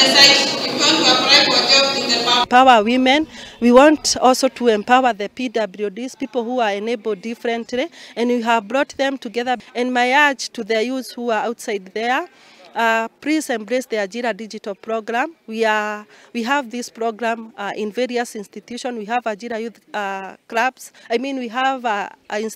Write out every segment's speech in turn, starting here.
site if you want to apply for jobs in the public. Empower women. We want also to empower the PWDs, people who are enabled differently, and we have brought them together. And my urge to the youth who are outside there, please embrace the Ajira digital program. We have this program in various institutions. We have Ajira youth clubs. I mean, we have in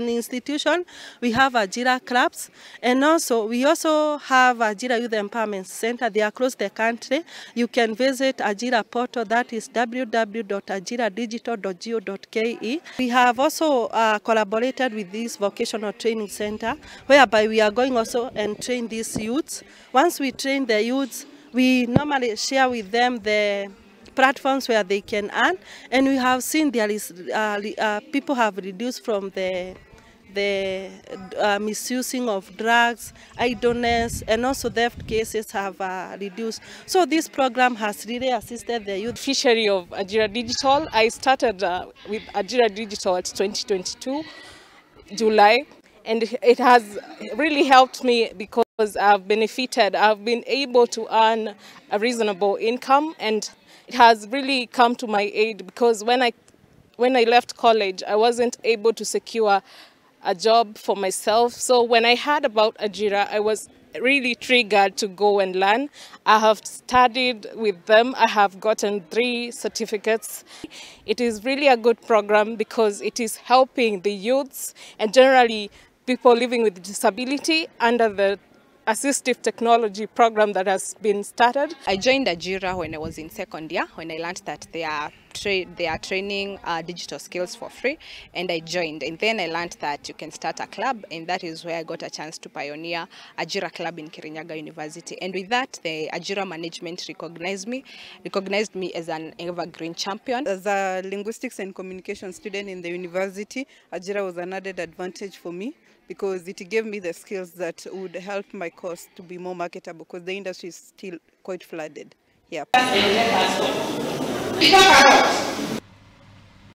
institution we have Ajira clubs, and also we also have Ajira Youth Empowerment Center. They are across the country. You can visit Ajira portal, that is www.ajiradigital.go.ke. We have also collaborated with this vocational training center, whereby we are going also and train these youths. Once we train the youths, we normally share with them the platforms where they can earn, and we have seen there is people have reduced from the misusing of drugs, idleness, and also theft cases have reduced. So this program has really assisted the youth. Beneficiary of Ajira Digital. I started with Ajira Digital at 2022, July, and it has really helped me because I've benefited. I've been able to earn a reasonable income, and it has really come to my aid because when I left college, I wasn't able to secure a job for myself. So when I heard about Ajira, I was really triggered to go and learn. I have studied with them. I have gotten 3 certificates. It is really a good program because it is helping the youths and generally people living with disability under the assistive technology program that has been started. I joined Ajira when I was in second year, when I learned that they are training digital skills for free, and I joined. And then I learned that you can start a club, and that is where I got a chance to pioneer Ajira Club in Kirinyaga University. And with that, the Ajira management recognized me as an evergreen champion. As a linguistics and communication student in the university, Ajira was an added advantage for me, because it gave me the skills that would help my course to be more marketable, because the industry is still quite flooded. Yeah.